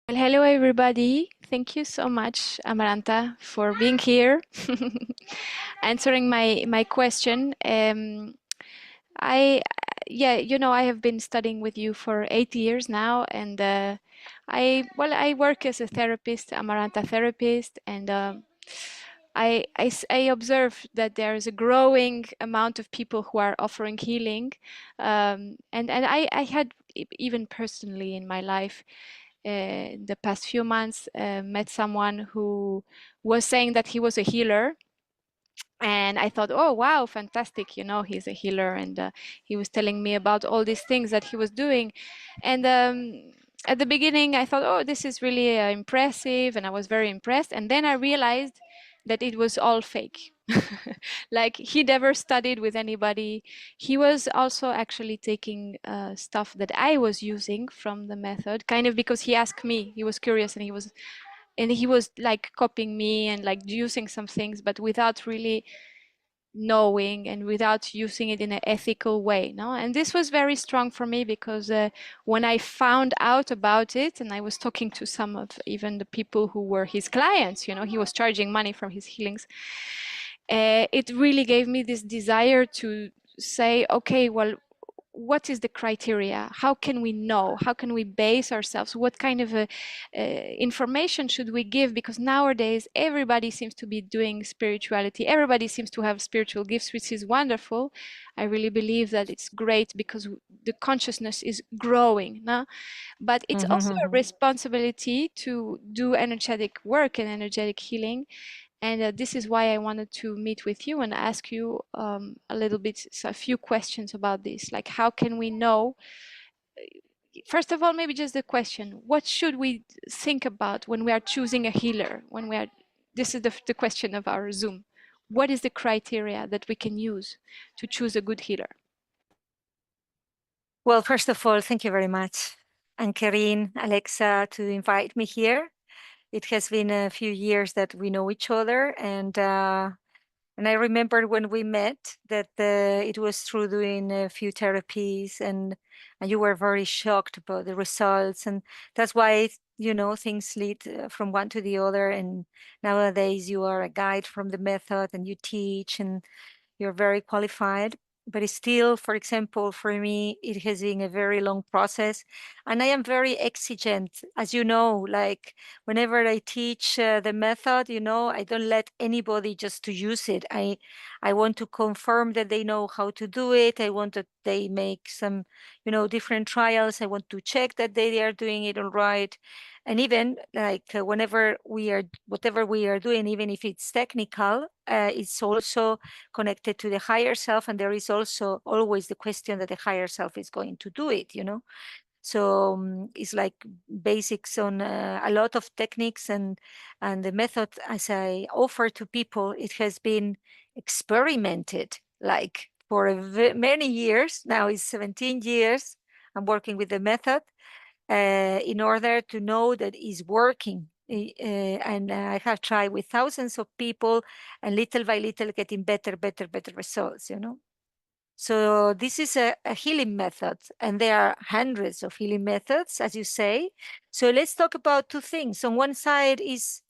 Well, hello everybody. Thank you so much, Amaranta, for being here, answering my question. I yeah, I have been studying with you for 8 years now, and I work as a therapist, Amaranta therapist, and I observe that there is a growing amount of people who are offering healing, and I had even personally in my life the past few months met someone who was saying that he was a healer, and I thought, oh wow, fantastic, he's a healer, and he was telling me about all these things that he was doing. And at the beginning I thought, oh, this is really impressive, and I was very impressed, and then I realized that it was all fake. Like, he never studied with anybody. He was also actually taking stuff that I was using from the method, kind of because he asked me. He was curious, and he was like copying me and like using some things, but without really knowing and without using it in an ethical way, no. And this was very strong for me because when I found out about it, and I was talking to some of even the people who were his clients, he was charging money from his healings. It really gave me this desire to say, okay, well, what is the criteria? How can we know? How can we base ourselves? What kind of information should we give? Because nowadays everybody seems to be doing spirituality. Everybody seems to have spiritual gifts, which is wonderful. I really believe that it's great because the consciousness is growing, no? But it's also a responsibility to do energetic work and energetic healing. And this is why I wanted to meet with you and ask you a little bit, a few questions about this. Like, how can we know? First of all, maybe just the question: what should we think about when we are choosing a healer? This is the question of our Zoom. What is the criteria that we can use to choose a good healer? Well, first of all, thank you very much, and Karine, Alexa, to invite me here. It has been a few years that we know each other, and I remember when we met that it was through doing a few therapies, and you were very shocked about the results, and that's why things lead from one to the other. And nowadays you are a guide from the method, and you teach, and you're very qualified. But it's still, for example, for me, it has been a very long process, and I am very exigent, as you know. Like, whenever I teach the method, I don't let anybody just to use it. I want to confirm that they know how to do it. I want that they make some, different trials. I want to check that they are doing it all right. And even like whatever we are doing, even if it's technical, it's also connected to the higher self, and there is also always the question that the higher self is going to do it. So it's like basics on a lot of techniques, and the method, as I offer to people, it has been experimented like for many years. Now it's 17 years I'm working with the method in order to know that it's working. And I have tried with thousands of people, and little by little getting better results. So this is a healing method, and there are hundreds of healing methods, as you say. So let's talk about two things. On one side is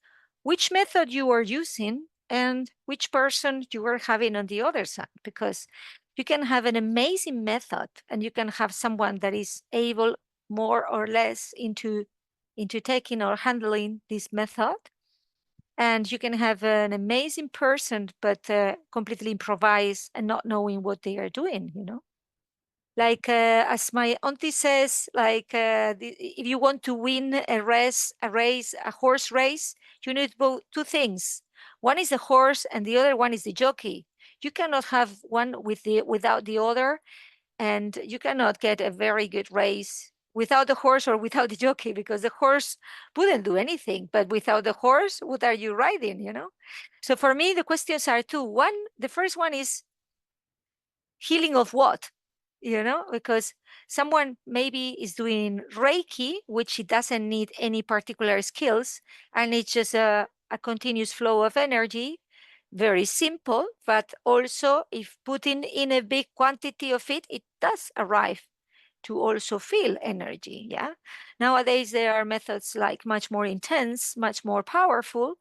which method you are using and which person you are having on the other side, because you can have an amazing method and you can have someone that is able more or less into taking or handling this method, and you can have an amazing person but completely improvise and not knowing what they are doing. Like as my auntie says, like if you want to win a horse race, you need both two things. One is the horse and the other one is the jockey. You cannot have one without the other, and you cannot get a very good race without the horse or without the jockey, because the horse wouldn't do anything. But without the horse, what are you riding? So for me, the questions are two. The first one is healing of what? Because someone maybe is doing Reiki, which it doesn't need any particular skills, and it's just a continuous flow of energy, very simple. But also, if putting in a big quantity of it, it does arrive to also feel energy. Yeah. Nowadays, there are methods like much more intense, much more powerful.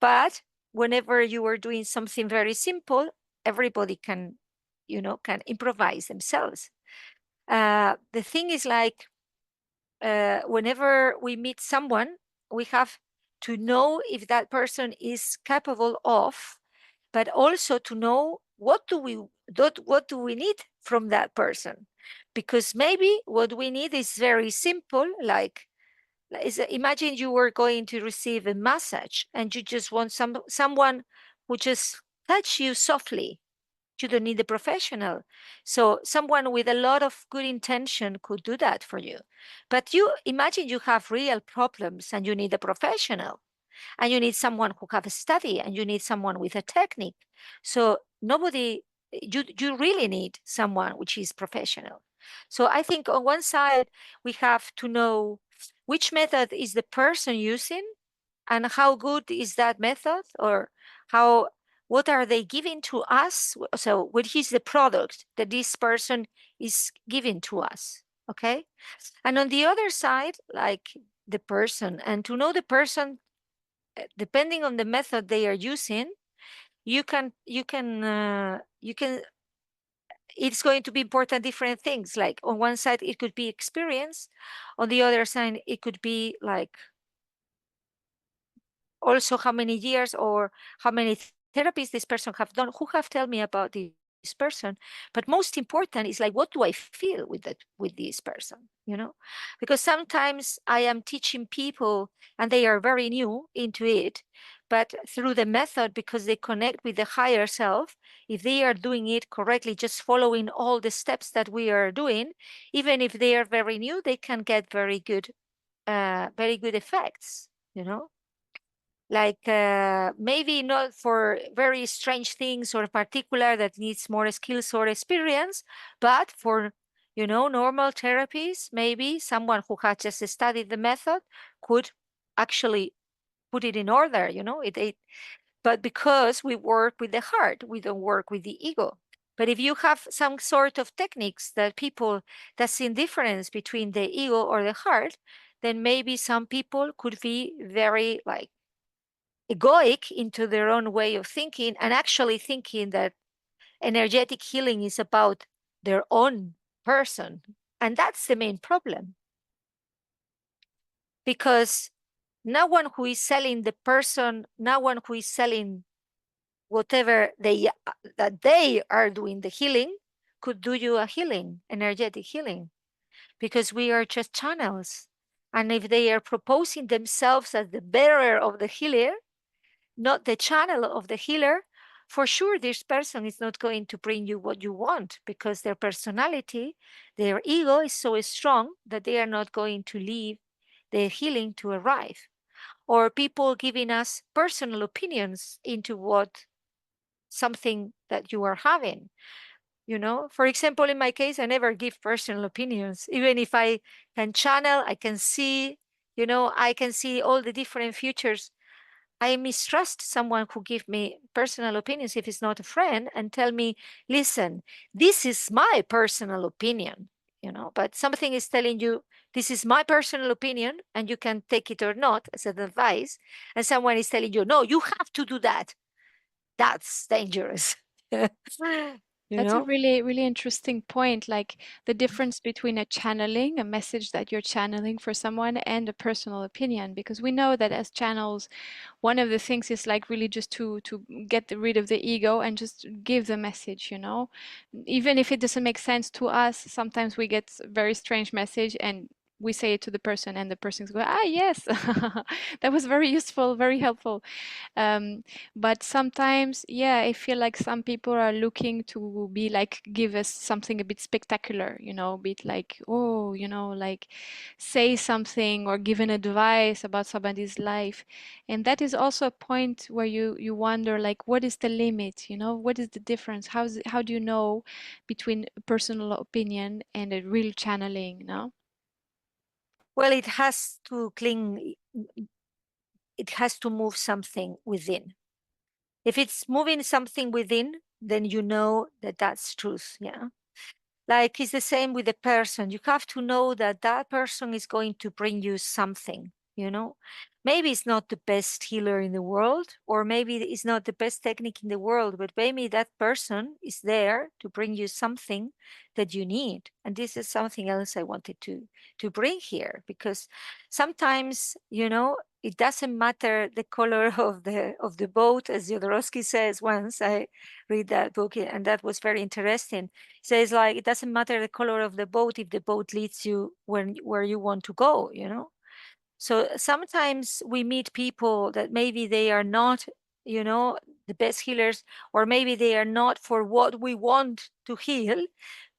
But whenever you are doing something very simple, everybody can, can improvise themselves. The thing is like, whenever we meet someone, we have to know if that person is capable of, but also to know what do we need from that person, because maybe what we need is very simple, like imagine you were going to receive a massage and you just want someone who just touch you softly. You don't need a professional. So someone with a lot of good intention could do that for you. But you imagine you have real problems and you need a professional, and you need someone who have a study, and you need someone with a technique. So you really need someone which is professional. So I think on one side we have to know which method is the person using, and how good is that method, or how what are they giving to us. So what is the product that this person is giving to us. Okay. And on the other side, like the person, and to know the person, depending on the method they are using, you can it's going to be important different things. Like on one side it could be experience, on the other side it could be like also how many years or how many therapies this person have done, who have told me about this person. But most important is like, what do I feel with this person. Because sometimes I am teaching people and they are very new into it, but through the method, because they connect with the higher self, if they are doing it correctly, just following all the steps that we are doing, even if they are very new, they can get very good effects. Like maybe not for very strange things or particular that needs more skills or experience, but for normal therapies, maybe someone who has just studied the method could actually put it in order. But because we work with the heart, we don't work with the ego. But if you have some sort of techniques that people that see difference between the ego or the heart, then maybe some people could be very like egoic into their own way of thinking, and actually thinking that energetic healing is about their own person. And that's the main problem, because no one who is selling the person, no one who is selling whatever that they are doing the healing could do you a healing, energetic healing, because we are just channels. And if they are proposing themselves as the bearer of the healer, not the channel of the healer, for sure this person is not going to bring you what you want, because their personality, their ego is so strong that they are not going to leave the healing to arrive. Or people giving us personal opinions into what something that you are having. For example, in my case, I never give personal opinions. Even if I can channel, I can see, I can see all the different futures. I mistrust someone who give me personal opinions if it's not a friend and tell me, listen, this is my personal opinion. But something is telling you, this is my personal opinion and you can take it or not as an advice. And someone is telling you, no, you have to do that. That's dangerous. you That's a know? really, really interesting point, like the difference between a channeling, a message that you're channeling for someone, and a personal opinion. Because we know that as channels, one of the things is like really just to get rid of the ego and just give the message. Even if it doesn't make sense to us, sometimes we get a very strange message and we say it to the person and the person's go, ah, yes, that was very useful, very helpful. Um, but sometimes, yeah, I feel like some people are looking to be like, give us something a bit spectacular, a bit like, oh, like say something or give an advice about somebody's life. And that is also a point where you wonder, like, what is the limit? What is the difference? How do you know between a personal opinion and a real channeling, no? Well, it has to move something within. If it's moving something within, then you know that that's truth. Yeah. Like it's the same with the person. You have to know that that person is going to bring you something, you know? Maybe it's not the best healer in the world, or maybe it's not the best technique in the world, but maybe that person is there to bring you something that you need. And this is something else I wanted to bring here, because sometimes, it doesn't matter the color of the boat, as Jodorowsky says once. I read that book, and that was very interesting. Says like it doesn't matter the color of the boat if the boat leads you where you want to go. So sometimes we meet people that maybe they are not, you know the best healers, or maybe they are not for what we want to heal,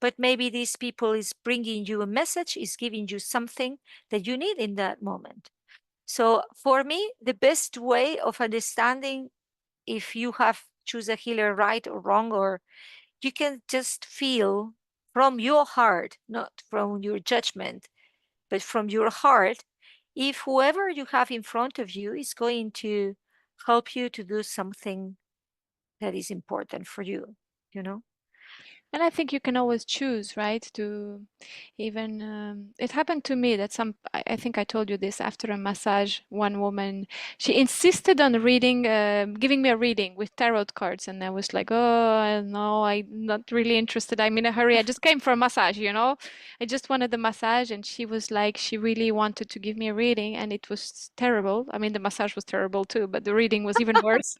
but maybe these people is bringing you a message, is giving you something that you need in that moment. So for me, the best way of understanding if you have choose a healer right or wrong, or you can just feel from your heart, not from your judgment, but from your heart, if whoever you have in front of you is going to help you to do something that is important for you, you know? And I think you can always choose, right? To even it happened to me that I think I told you this after a massage. One woman, she insisted on reading, giving me a reading with tarot cards, and I was like, oh no, I'm not really interested. I'm in a hurry. I just came for a massage, you know. I just wanted the massage, and she was like, she really wanted to give me a reading, and it was terrible. I mean, the massage was terrible too, but the reading was even worse.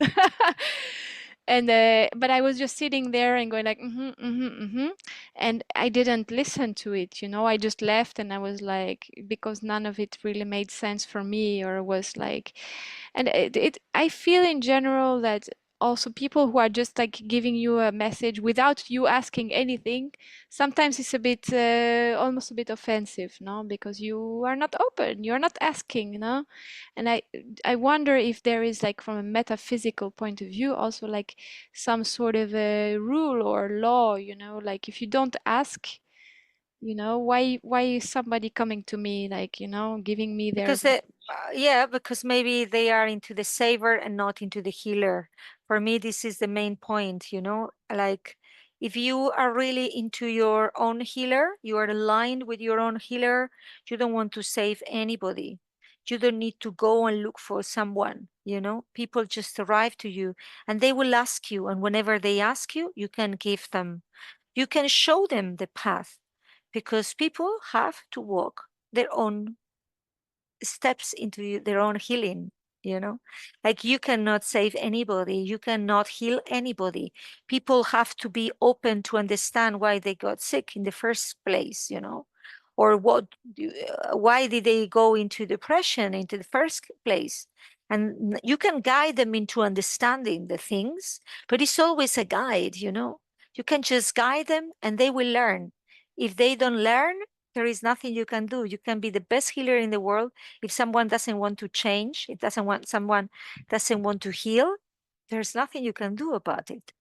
And but I was just sitting there and going like mm-hmm, mm-hmm, mm-hmm, and I didn't listen to it, you know. I just left, and I was like, because none of it really made sense for me, or was like, and I feel in general that also people who are just like giving you a message without you asking anything, sometimes it's a bit almost a bit offensive, no, because you are not open, you're not asking, you know. And I wonder if there is, like, from a metaphysical point of view, also like some sort of a rule or law, you know, like if you don't ask, you know, why is somebody coming to me, like, you know, giving me their Because yeah, because maybe they are into the saver and not into the healer. For me, this is the main point, like if you are really into your own healer, you are aligned with your own healer, you don't want to save anybody. You don't need to go and look for someone. People just arrive to you and they will ask you. And whenever they ask you, you can give them, you can show them the path, because people have to walk their own steps into their own healing. Like you cannot save anybody, you cannot heal anybody. People have to be open to understand why they got sick in the first place. Or why did they go into depression into the first place. And you can guide them into understanding the things, but it's always a guide. You can just guide them and they will learn. If they don't learn, there is nothing you can do. You can be the best healer in the world. If someone doesn't want to change, it doesn't want someone doesn't want to heal, there's nothing you can do about it.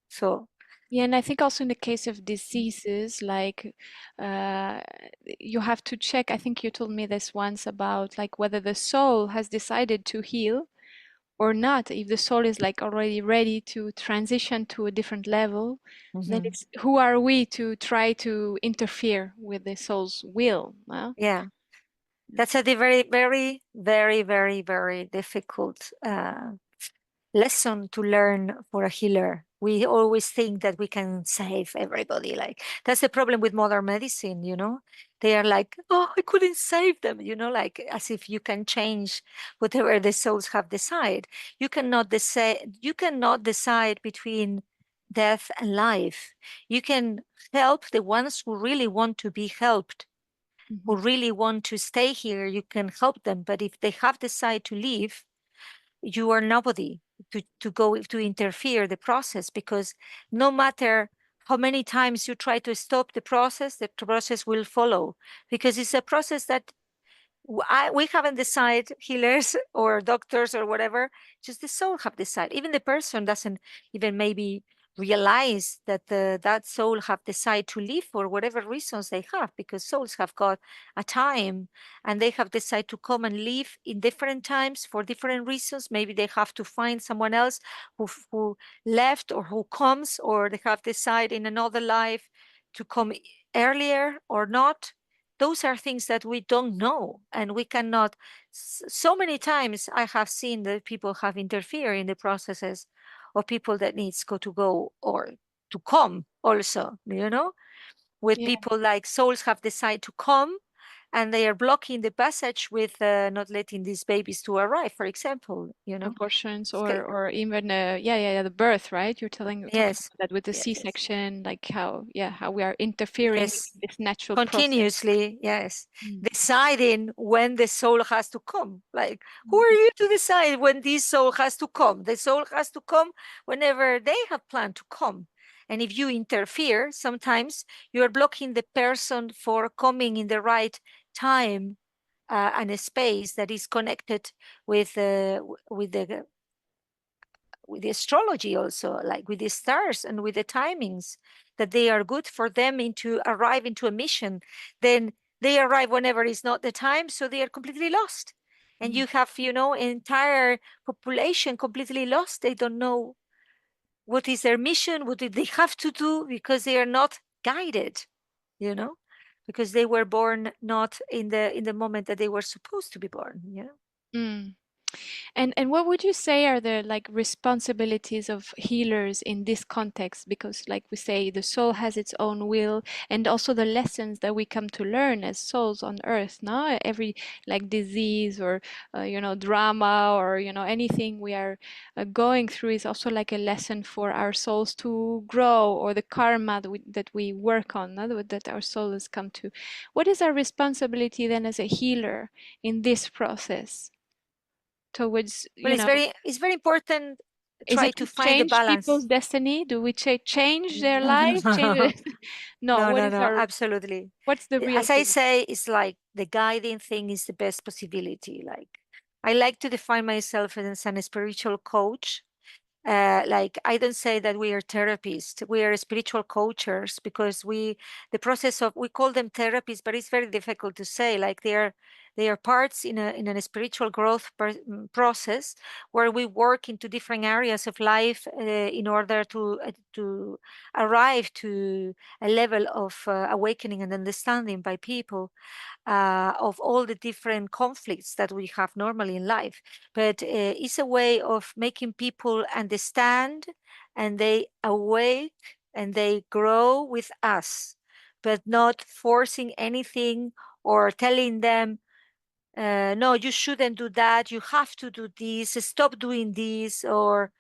So Yeah, and I think also in the case of diseases, like uh, you have to check. I think you told me this once about like whether the soul has decided to heal or not. If the soul is like already ready to transition to a different level, then mhm. it's who are we to try to interfere with the soul's will? Well, Yeah, that's a very, very, very, very, very difficult lesson to learn for a healer. We always think that we can save everybody. Like that's the problem with modern medicine. They are like, oh, I couldn't save them, like as if you can change whatever the souls have decided. You cannot decide between death and life. You can help the ones who really want to be helped, who mhm. really want to stay here. You can help them. But if they have decided to leave, you are nobody to go to interfere the process, because no matter how many times you try to stop the process will follow, because it's a process that we haven't decided, healers or doctors or whatever, just the soul have decided. Even the person doesn't even maybe realize that that soul have decided to live for whatever reasons they have, because souls have got a time and they have decided to come and live in different times for different reasons. Maybe they have to find someone else who left or who comes, or they have decided in another life to come earlier or not. Those are things that we don't know, and we cannot. So many times I have seen that people have interfered in the processes of people that needs go or to come also, with Yeah, people like souls have decided to come, and they are blocking the passage with not letting these babies to arrive, for example. abortions Okay. or even yeah, the birth, right? You're talking Yes, about that with the yes, yes, C-section, like how we are interfering in yes. this natural process. Continuously, yes. Mm. Deciding when the soul has to come. Like, who are Mhm. you to decide when this soul has to come? The soul has to come whenever they have planned to come. And if you interfere, sometimes you are blocking the person for coming in the right time and a space that is connected with with the astrology also, like with the stars and with the timings, that they are good for them into arrive into a mission. Then they arrive whenever is not the time, so they are completely lost. And Mm. you have, entire population completely lost. They don't know what is their mission, what do they have to do, because they are not guided, you know, because they were born not in the moment that they were supposed to be born. Mm. And what would you say are the like responsibilities of healers in this context? Because like we say, the soul has its own will, and also the lessons that we come to learn as souls on earth. No, every like disease or drama or anything we are going through is also like a lesson for our souls to grow, or the karma that we work on, no? That our soul has come to. What is our responsibility then as a healer in this process? Towards, Well, it's very important is try it to to find the change people's balance. destiny? Do we change their No, no, life? Change no, no, what no, is no, our, absolutely. what's the real As I healing? say, it's like the guiding thing is the best possibility. Like, I like to define myself as an spiritual coach. Like, I don't say that we are therapists, we are spiritual coaches, because the process of, we call them therapists, but it's very difficult to say. Like, they are parts in a spiritual growth process, where we work into different areas of life in order to arrive to a level of awakening and understanding by people of all the different conflicts that we have normally in life. But it's a way of making people understand, and they awake and they grow with us, but not forcing anything or telling them, no, you shouldn't do that, you have to do this, stop doing this, or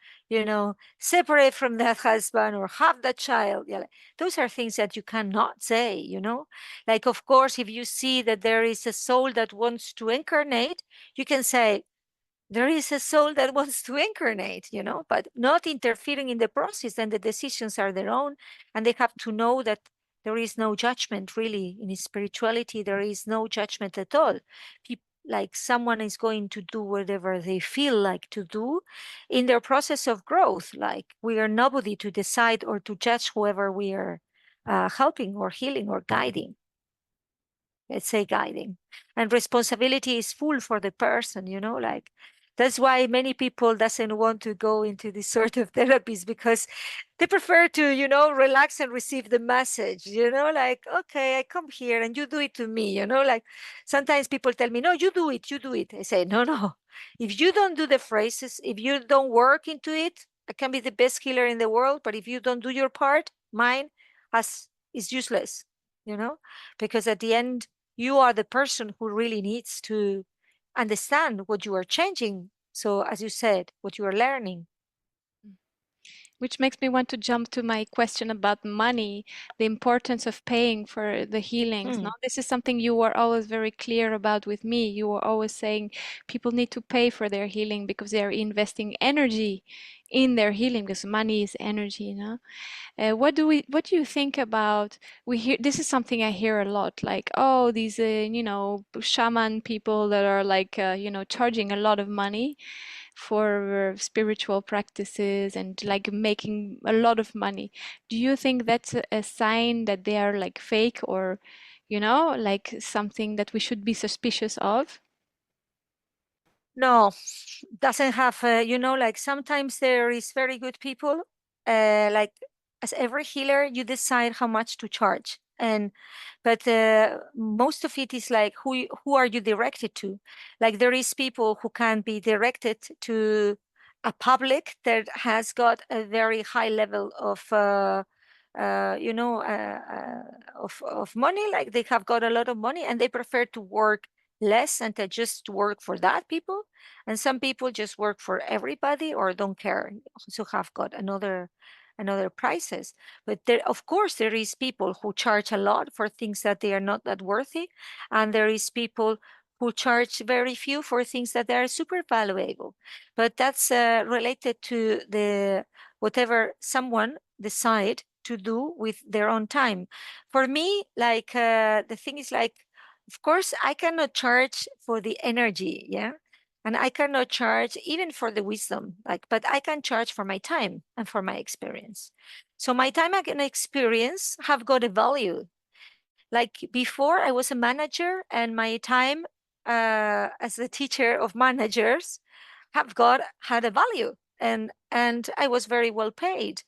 separate from that husband or have that child. Yeah, like, those are things that you cannot say. Like, of course, if you see that there is a soul that wants to incarnate, you can say, there is a soul that wants to incarnate, but not interfering in the process, and the decisions are their own. And they have to know that there is no judgment really in spirituality. There is no judgment at all. Like, someone is going to do whatever they feel like to do in their process of growth. Like, we are nobody to decide or to judge whoever we are helping or healing or guiding. Let's say guiding. And responsibility is full for the person. Like, that's why many people doesn't want to go into this sort of therapies, because they prefer to relax and receive the message. Like, okay, I come here and you do it to me. Like, sometimes people tell me, no, you do it. I say, no, no, if you don't do the phrases, if you don't work into it, I can be the best healer in the world, but if you don't do your part, mine has is useless. Because at the end, you are the person who really needs to understand what you are changing. So, as you said, what you are learning. Which makes me want to jump to my question about money, the importance of paying for the healings. No, Hmm. this is something you were always very clear about with me. You were always saying people need to pay for their healing because they are investing energy in their healing, because money is energy. What do you think about, we hear this is something I hear a lot, like, oh, these shaman people that are like charging a lot of money for spiritual practices and like making a lot of money. Do you think that's a sign that they are like fake, or like something that we should be suspicious of? No, doesn't have, like, sometimes there is very good people, like as every healer, you decide how much to charge. And but most of it is like who are you directed to? Like there is people who can be directed to a public that has got a very high level of you know of money, like they have got a lot of money and they prefer to work less and to just work for that people. And some people just work for everybody or don't care, so have got another prices. But there, of course, there is people who charge a lot for things that they are not that worthy, and there is people who charge very few for things that are super valuable. But that's related to the whatever someone decide to do with their own time. For me, like the thing is like, of course, I cannot charge for the energy, yeah, and I cannot charge even for the wisdom, like, but I can charge for my time and for my experience. So my time and experience have got a value. Like before, I was a manager, and my time as a teacher of managers have got had a value, and I was very well paid.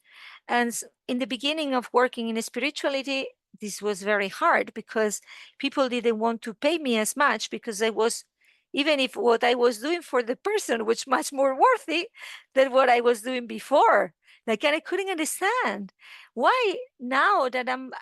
And in the beginning of working in spirituality, this was very hard because people didn't want to pay me as much because I was, even if what I was doing for the person was much more worthy than what I was doing before. Like, and I couldn't understand why now that I'm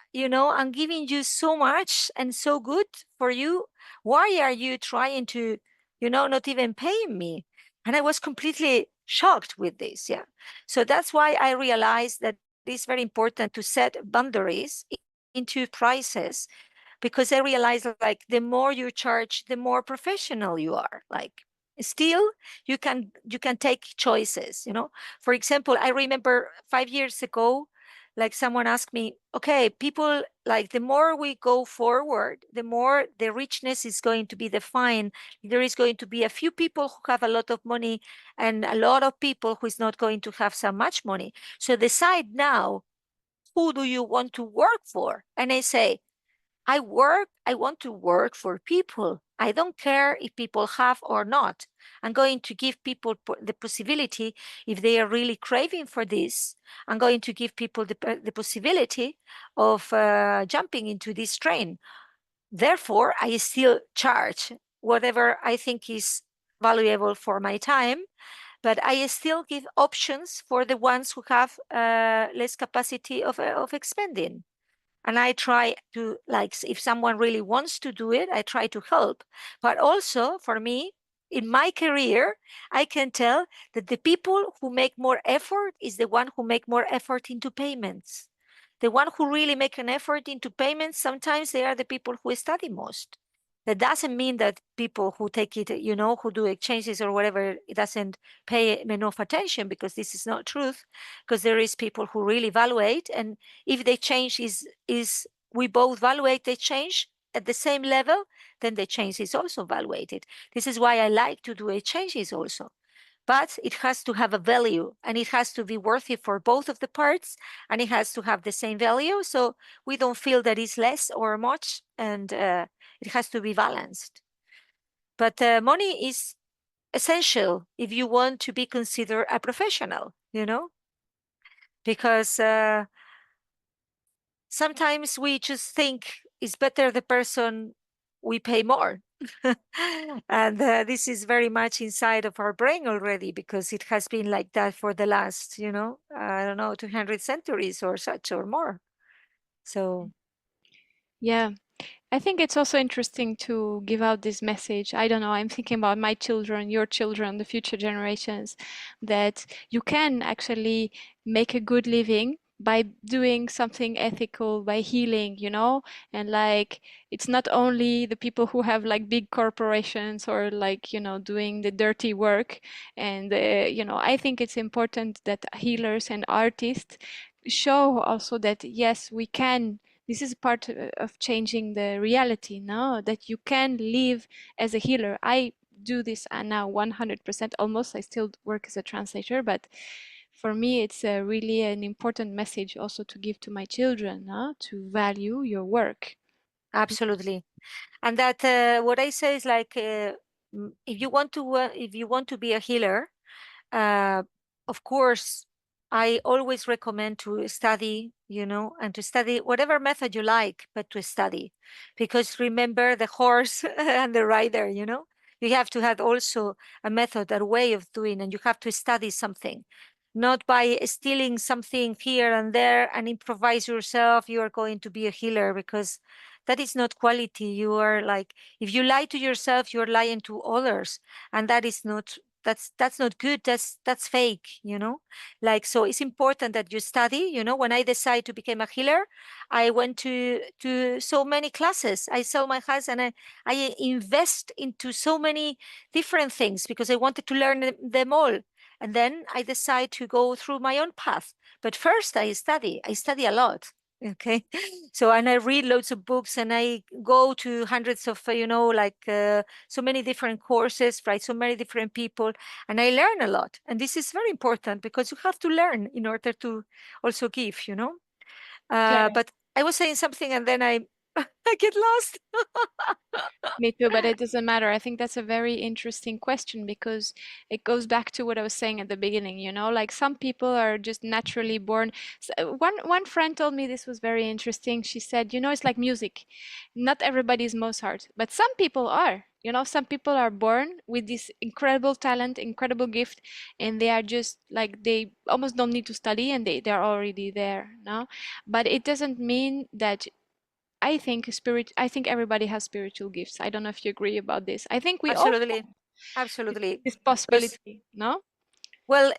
giving you so much and so good for you, why are you trying to, not even paying me? And I was completely shocked with this. Yeah. So that's why I realized that it's very important to set boundaries into prices, because I realized like the more you charge, the more professional you are. Like still you can take choices. For example, I remember 5 years ago, like someone asked me, okay, people, like the more we go forward, the more the richness is going to be defined. There is going to be a few people who have a lot of money and a lot of people who is not going to have so much money. So decide now, who do you want to work for? And I say, I want to work for people. I don't care if people have or not. I'm going to give people the possibility, if they are really craving for this, I'm going to give people the possibility of jumping into this train. Therefore, I still charge whatever I think is valuable for my time, but I still give options for the ones who have less capacity of expending. And I try to, like, if someone really wants to do it, I try to help. But also for me, in my career, I can tell that the people who make more effort is the one who make more effort into payments. The one who really make an effort into payments, sometimes they are the people who study most. That doesn't mean that people who take it, who do exchanges or whatever, it doesn't pay enough attention, because this is not truth. Because there is people who really evaluate, and if the change is we both evaluate the change at the same level, then the change is also evaluated. This is why I like to do exchanges also. But it has to have a value, and it has to be worthy for both of the parts, and it has to have the same value. So we don't feel that it's less or much, and it has to be balanced. But money is essential if you want to be considered a professional, because sometimes we just think it's better the person we pay more. And this is very much inside of our brain already, because it has been like that for the last, I don't know, 200 centuries or such or more. So Yeah. I think it's also interesting to give out this message. I don't know, I'm thinking about my children, your children, the future generations, that you can actually make a good living by doing something ethical, by healing, and like it's not only the people who have like big corporations or like, doing the dirty work. And, I think it's important that healers and artists show also that, yes, we can, this is part of changing the reality now, that you can live as a healer. I do this now 100% almost. I still work as a translator, but for me it's really an important message also to give to my children, to value your work. absolutely. And that what I say is like, if you want to be a healer, uh, of course, I always recommend to study, and to study whatever method you like, but to study. Because remember the horse and the rider, you have to have also a method, a way of doing, and you have to study something. Not by stealing something here and there and improvise yourself, you are going to be a healer, because that is not quality. You are like, if you lie to yourself, you're lying to others. And that is not, that's not good. That's fake, like, so it's important that you study. When I decided to become a healer, I went to so many classes. I sell my house, and I invest into so many different things because I wanted to learn them all. And then I decide to go through my own path. But first I study a lot. Okay. So, and I read loads of books, and I go to hundreds of like so many different courses, right? So many different people, and I learn a lot. And this is very important because you have to learn in order to also give. Clara. But I was saying something, and then I I get lost. Me too, but it doesn't matter. I think that's a very interesting question because it goes back to what I was saying at the beginning, like some people are just naturally born. One friend told me this was very interesting. She said, it's like music. Not everybody is Mozart, but some people are. Some people are born with this incredible talent, incredible gift, and they are just like they almost don't need to study and they're already there, no? But it doesn't mean that I think everybody has spiritual gifts. I don't know if you agree about this. I think we all Absolutely, have absolutely. this Because, possibility, no? well,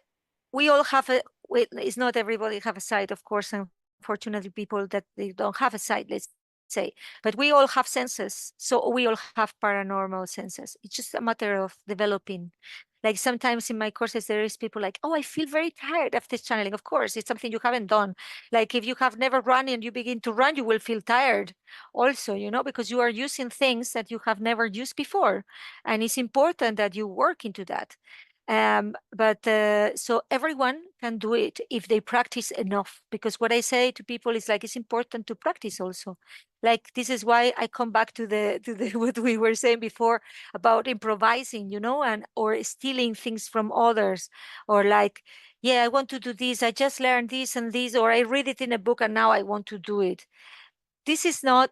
we all have a, it's not everybody have a side, of course. Unfortunately, people that they don't have a side, let's say, but we all have senses. So we all have paranormal senses. It's just a matter of developing. Like sometimes in my courses, there is people like, oh, I feel very tired after channeling. Of course, it's something you haven't done. Like if you have never run and you begin to run, you will feel tired also, because you are using things that you have never used before. And it's important that you work into that. But so everyone can do it if they practice enough. Because what I say to people is like, it's important to practice also. Like this is why I come back to the what we were saying before about improvising, and or stealing things from others, or like, yeah, I want to do this. I just learned this and this, or I read it in a book and now I want to do it. This is not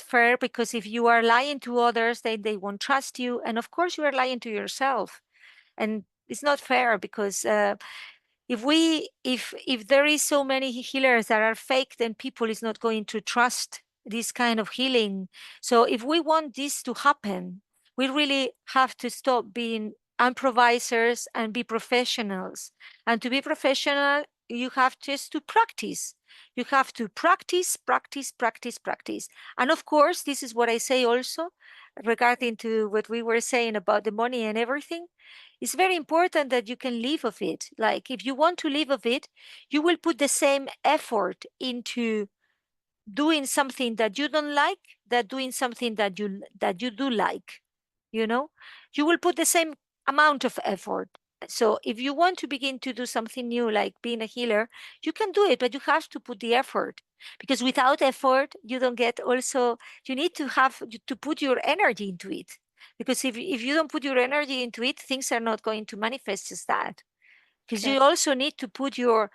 fair, because if you are lying to others, they won't trust you, and of course you are lying to yourself. And it's not fair, because if there is so many healers that are fake, then people is not going to trust this kind of healing. So if we want this to happen, we really have to stop being improvisers and be professionals. And to be professional, you have just to practice. You have to practice, practice, practice, practice. And of course, this is what I say also regarding to what we were saying about the money and everything. It's very important that you can live of it. Like if you want to live of it, you will put the same effort into doing something that you don't like, that doing something that you do like. You know, you will put the same amount of effort. So if you want to begin to do something new, like being a healer, you can do it, but you have to put the effort. Because without effort, you don't get also, you need to have to put your energy into it. Because if you don't put your energy into it, things are not going to manifest as that. Because Okay. you also need to put your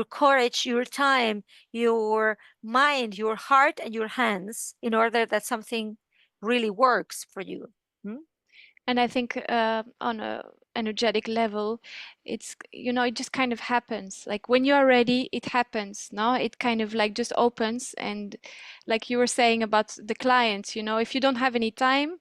courage, your time, your mind, your heart, and your hands in order that something really works for you. Hmm? And I think on a energetic level, it just kind of happens. Like when you are ready, it happens. No, it kind of like just opens. And like you were saying about the clients, if you don't have any time,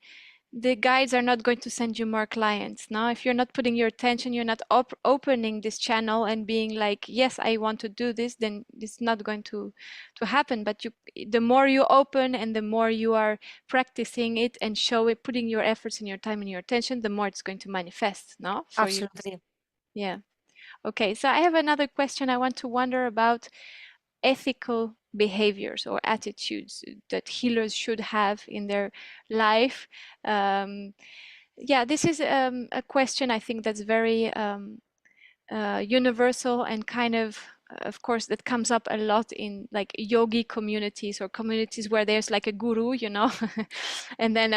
the guides are not going to send you more clients. Now, if you're not putting your attention, you're not opening this channel and being like, yes, I want to do this, then it's not going to happen. But the more you open and the more you are practicing it and show it, putting your efforts and your time and your attention, the more it's going to manifest, no, for you. Absolutely. Yeah. Okay. So I have another question. I want to wonder about ethical behaviors or attitudes that healers should have in their life. Um, yeah, this is a question I think that's very universal and kind of of course, that comes up a lot in like yogi communities or communities where there's like a guru, you know, and then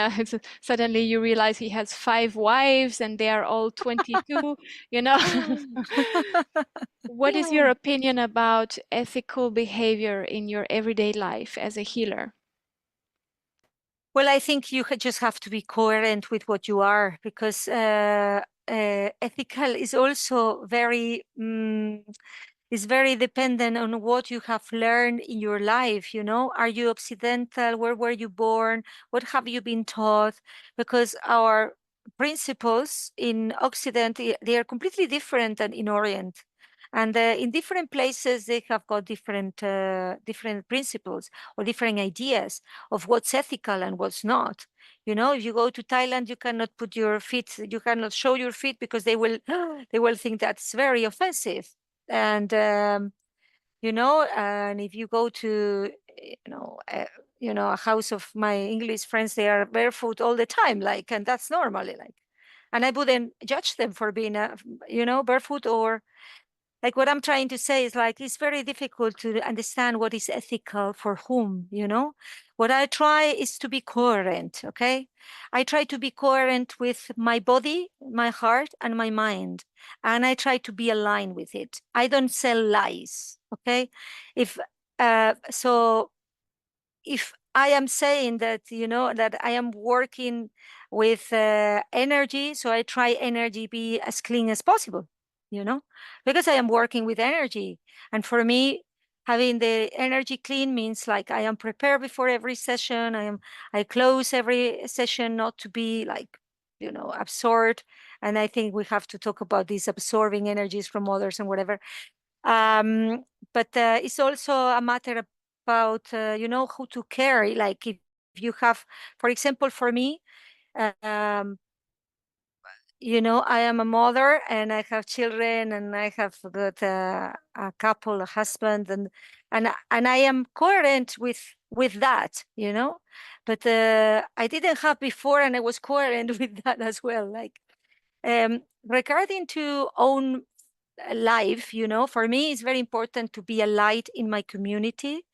suddenly you realize he has 5 wives and they are all 22, you know. What is your opinion about ethical behavior in your everyday life as a healer? Well, I think you just have to be coherent with what you are, because ethical is also is very dependent on what you have learned in your life. You know, are you Occidental? Where were you born? What have you been taught? Because our principles in Occident, they are completely different than in Orient. And in different places, they have got different principles or different ideas of what's ethical and what's not. You know, if you go to Thailand, you cannot put your feet, you cannot show your feet because they will they will think that's very offensive. And you know, and if you go to a house of my English friends, they are barefoot all the time, like, and that's normally like, and I wouldn't judge them for being barefoot. Or like, what I'm trying to say is like, it's very difficult to understand what is ethical for whom, you know. What I try is to be coherent. Okay, I try to be coherent with my body, my heart, and my mind, and I try to be aligned with it. I don't sell lies. Okay, if so if I am saying that, you know, that I am working with energy, so I try energy be as clean as possible, you know, because I am working with energy. And for me, having the energy clean means like I am prepared before every session. I close every session not to be like, you know, absorbed. And I think we have to talk about these absorbing energies from others and whatever. Um, but it's also a matter about, how to carry. Like if you have, for example, for me, um, I am a mother and I have children and I have got a couple, a husband, and I am coherent with that, you know. But I didn't have before, and I was coherent with that as well. Like regarding to own life, you know, for me, it's very important to be a light in my community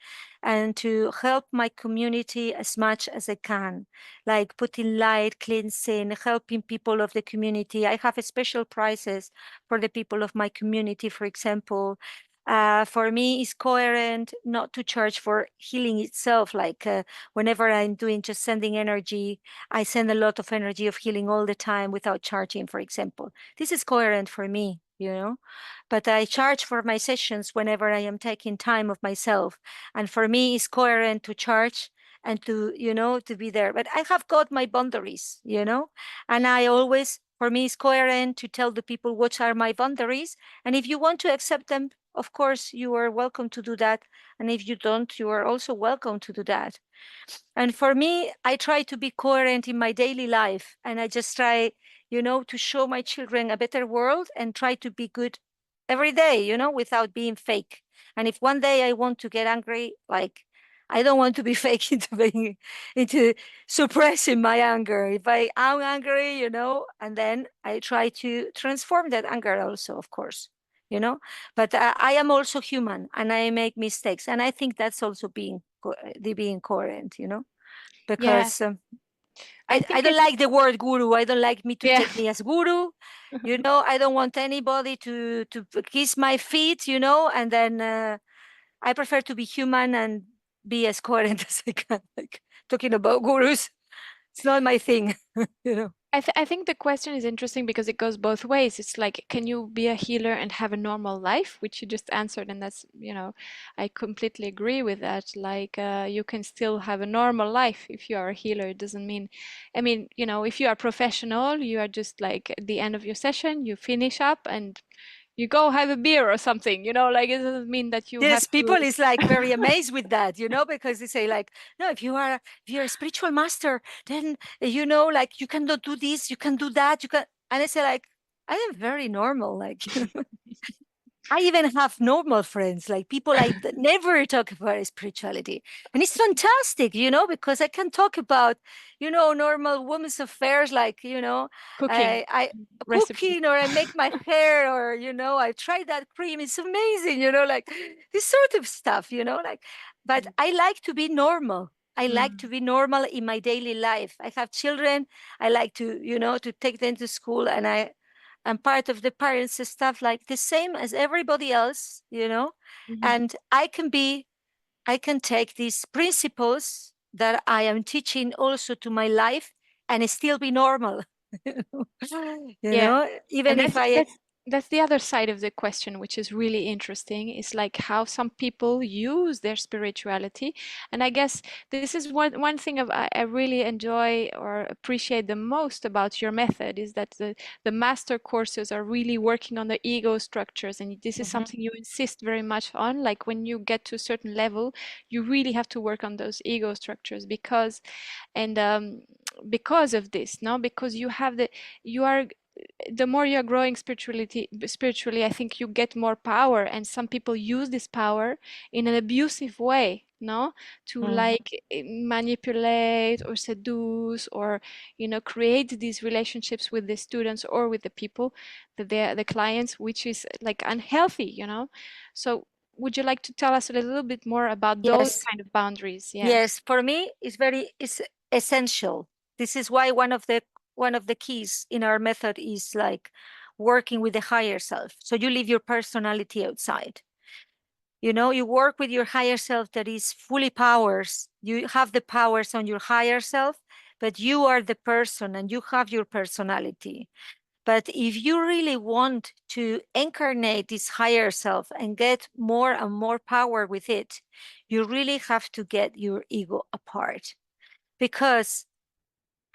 and to help my community as much as I can, like putting light, cleansing, helping people of the community. I have a special prizes for the people of my community, for example. For me, it's coherent not to charge for healing itself. Like whenever I'm doing just sending energy, I send a lot of energy of healing all the time without charging, for example. This is coherent for me, you know, but I charge for my sessions whenever I am taking time of myself. And for me, it's coherent to charge and to, to be there. But I have got my boundaries, and I always, for me, it's coherent to tell the people what are my boundaries. And if you want to accept them, of course, you are welcome to do that. And if you don't, you are also welcome to do that. And for me, I try to be coherent in my daily life. And I just try, to show my children a better world and try to be good every day, without being fake. And if one day I want to get angry, like, I don't want to be fake into suppressing my anger. If I am angry, and then I try to transform that anger also, of course, but I am also human and I make mistakes. And I think that's also being coherent, Yeah, because I I think don't it's like the word guru. I don't like me to yeah. take me as guru. I don't want anybody to kiss my feet, and then I prefer to be human and be as coherent as I can. Like talking about gurus, it's not my thing, you know. I think the question is interesting because it goes both ways. It's like, can you be a healer and have a normal life, which you just answered, and that's, I completely agree with that. Like, you can still have a normal life if you are a healer. It doesn't mean, I mean, if you are professional, you are just like at the end of your session, you finish up and you go have a beer or something, like it doesn't mean that you have Yes, people to. is like very amazed with that, because they say like, no, if you're a spiritual master, then like you cannot do this, you can do that, you can. And I say like, I am very normal, like, I even have normal friends, like people never talk about spirituality. And it's fantastic, because I can talk about, normal women's affairs, like, Cooking I recipes. cooking, or I make my hair, or, I try that cream. It's amazing, like this sort of stuff, like, but Mm, I like to be normal. I like to mm, be normal in my daily life. I have children. I like to, to take them to school, and I'm part of the parents stuff, like the same as everybody else, mhm. and I can take these principles that I am teaching also to my life and still be normal. you Yeah. know, And even if I, that's the other side of the question, which is really interesting, is like how some people use their spirituality. And I guess this is one thing I really enjoy or appreciate the most about your method is that the master courses are really working on the ego structures, and this is Mhm. something you insist very much on. Like when you get to a certain level, you really have to work on those ego structures and because of this, no, because you are the more you're growing spiritually, I think you get more power, and some people use this power in an abusive way, no, to Mm. like manipulate or seduce or create these relationships with the students or with the people that they're the clients, which is like unhealthy, so would you like to tell us a little bit more about those Yes, kind of boundaries? Yeah. yes. For me, it's essential. This is why one of the keys in our method is like working with the higher self. So you leave your personality outside. You work with your higher self that is fully powers. You have the powers on your higher self, but you are the person and you have your personality. But if you really want to incarnate this higher self and get more and more power with it, you really have to get your ego apart. Because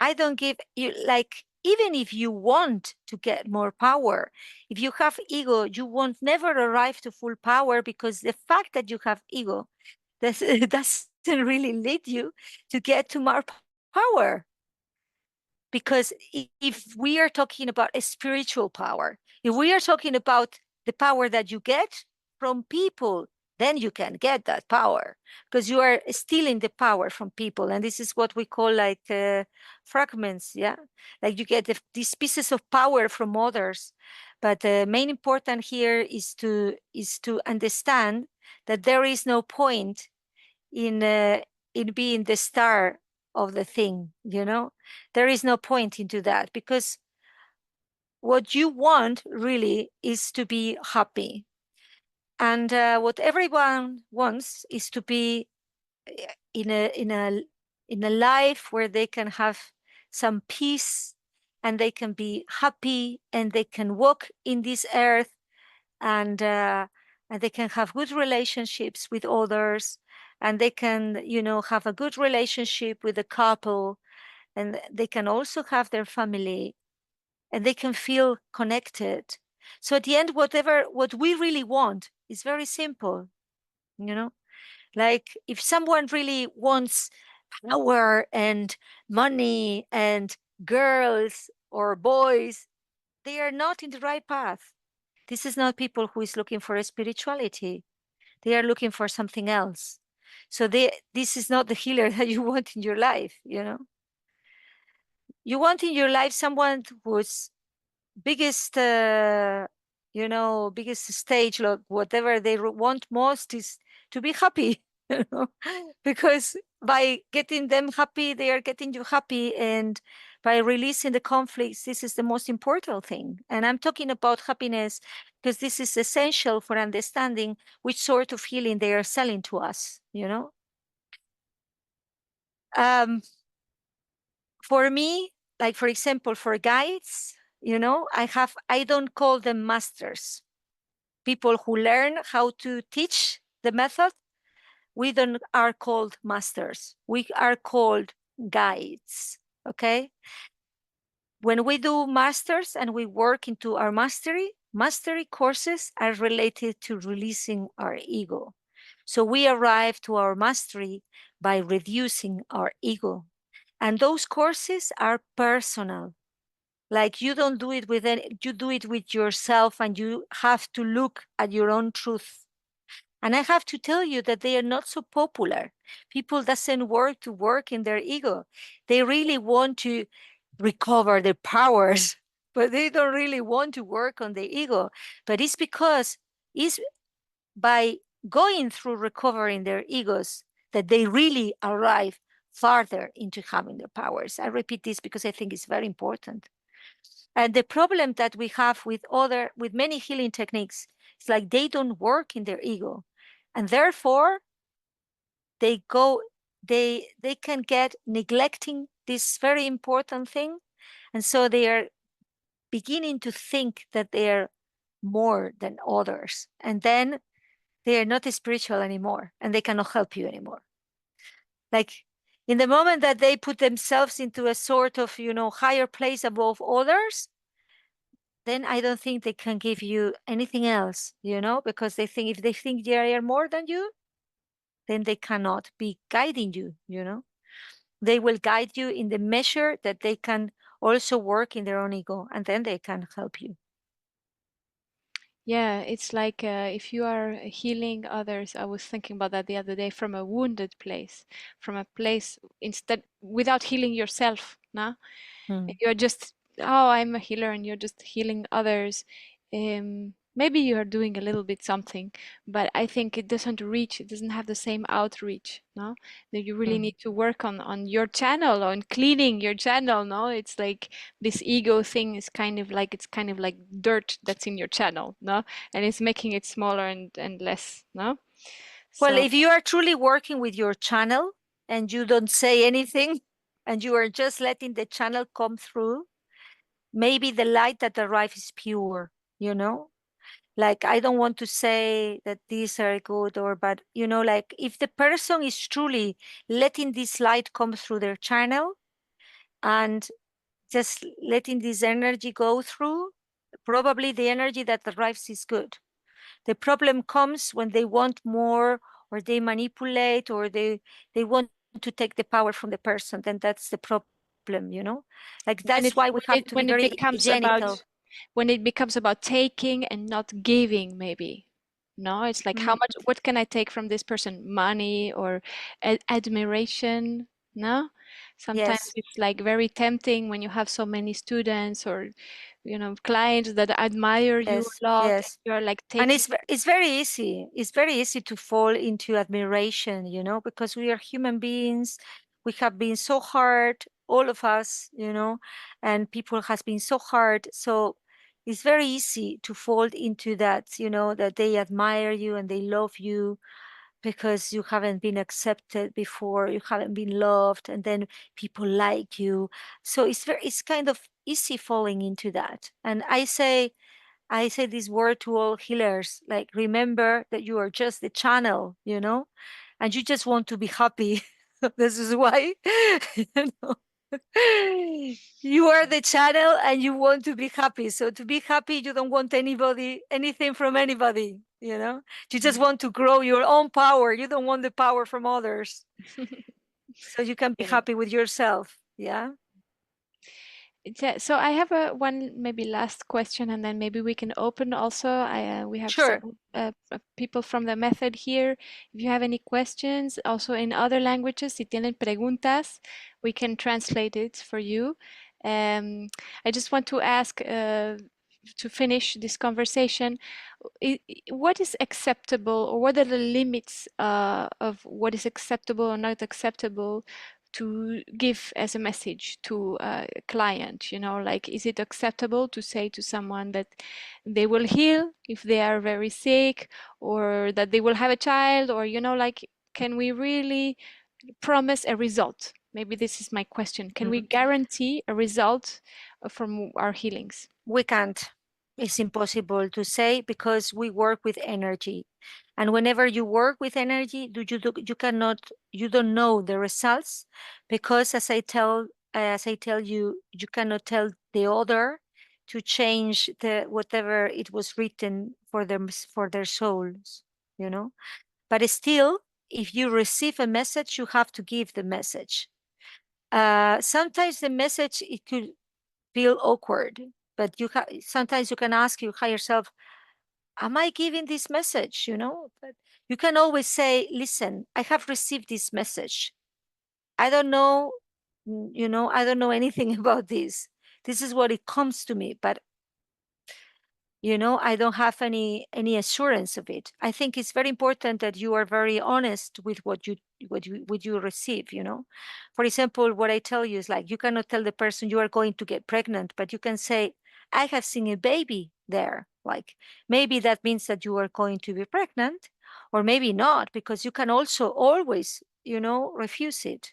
I don't give you, like, even if you want to get more power, if you have ego, you won't never arrive to full power, because the fact that you have ego doesn't really lead you to get to more power. Because if we are talking about a spiritual power, if we are talking about the power that you get from people, then you can get that power, because you are stealing the power from people. And this is what we call like fragments. Yeah. Like you get these pieces of power from others. But the main important here is to understand that there is no point in being the star of the thing. There is no point into that, because what you want really is to be happy. And what everyone wants is to be in a life where they can have some peace, and they can be happy, and they can walk in this earth, and they can have good relationships with others, and they can have a good relationship with a couple, and they can also have their family, and they can feel connected. So at the end, what we really want is very simple. you know like if someone really wants power and money and girls or boys, they are not in the right path. This is not people who is looking for a spirituality. They are looking for something else. So this is not the healer that you want in your life. You want in your life someone whose biggest biggest stage, like whatever they want most is to be happy. you know because by getting them happy, they are getting you happy, and by releasing the conflicts, this is the most important thing. And I'm talking about happiness because this is essential for understanding which sort of healing they are selling to us. um for me, like for example, for guides, I don't call them masters. People who learn how to teach the method, we don't are called masters. We are called guides. Okay. When we do masters and we work into our mastery courses are related to releasing our ego. So we arrive to our mastery by reducing our ego. And those courses are personal. Like you don't do it with any, you do it with yourself, and you have to look at your own truth. And I have to tell you that they are not so popular. People doesn't work in their ego. They really want to recover their powers, but they don't really want to work on their ego. But it's because it's by going through recovering their egos that they really arrive farther into having their powers. I repeat this because I think it's very important. And the problem that we have with many healing techniques is like they don't work in their ego. And therefore they go they can get neglecting this very important thing. And so they are beginning to think that they are more than others. And then they are not spiritual anymore and they cannot help you anymore. Like in the moment that they put themselves into a sort of, higher place above others, then I don't think they can give you anything else, because they think if they think they are more than you, then they cannot be guiding you. They will guide you in the measure that they can also work in their own ego, and then they can help you. Yeah, it's like if you are healing others, I was thinking about that the other day from a wounded place, from a place instead without healing yourself, no? Mm. You're just, oh, I'm a healer and you're just healing others. Maybe you are doing a little bit something, but I think it doesn't reach, it doesn't have the same outreach, no? That you really Mm. need to work on your channel, on cleaning your channel, no? It's like this ego thing is kind of like dirt that's in your channel, no? And it's making it smaller and less, no? Well, So, if you are truly working with your channel and you don't say anything and you are just letting the channel come through, maybe the light that arrives is pure, you know? Like, I don't want to say that these are good or bad, like if the person is truly letting this light come through their channel and just letting this energy go through, probably the energy that arrives is good. The problem comes when they want more or they manipulate or they want to take the power from the person. Then that's the problem. Like when that's it why we when have it to be when it very becomes hygienical. about taking and not giving, maybe, no, it's like how Mm, much, what can I take from this person? Money or admiration? No, sometimes yes, it's like very tempting when you have so many students or clients that admire you yes, a lot and yes. you're like And taking. it's very easy. It's very easy to fall into admiration, because we are human beings. We have been so hard, all of us, and people has been so hard. So it's very easy to fall into that, that they admire you and they love you because you haven't been accepted before, you haven't been loved, and then people like you. So it's kind of easy falling into that. And I say this word to all healers, like remember that you are just the channel, and you just want to be happy. This is why you know, you are the channel and you want to be happy. So to be happy, you don't want anything from anybody, You just want to grow your own power. You don't want the power from others. So you can be Yeah. happy with yourself. Yeah. So I have a one maybe last question, and then maybe we can open also. We have Sure. some people from the method here. If you have any questions, also in other languages, si tienen preguntas, we can translate it for you. I just want to ask, to finish this conversation, what is acceptable, or what are the limits of what is acceptable or not acceptable to give as a message to a client? Like, is it acceptable to say to someone that they will heal if they are very sick, or that they will have a child, or like, can we really promise a result? Maybe this is my question. Can we Mhm. guarantee a result from our healings? We can't. It's impossible to say because we work with energy. And whenever you work with energy, you don't know the results because as I tell you, you cannot tell the other to change whatever it was written for them for their souls, you know. But still, if you receive a message, you have to give the message. Sometimes the message it could feel awkward. But sometimes you can ask your higher self, am I giving this message? But you can always say, listen, I have received this message. I don't know, I don't know anything about this. This is what it comes to me, but I don't have any assurance of it. I think it's very important that you are very honest with what you receive. For example, what I tell you is like, you cannot tell the person you are going to get pregnant, but you can say, I have seen a baby there. Like, maybe that means that you are going to be pregnant, or maybe not, because you can also always refuse it.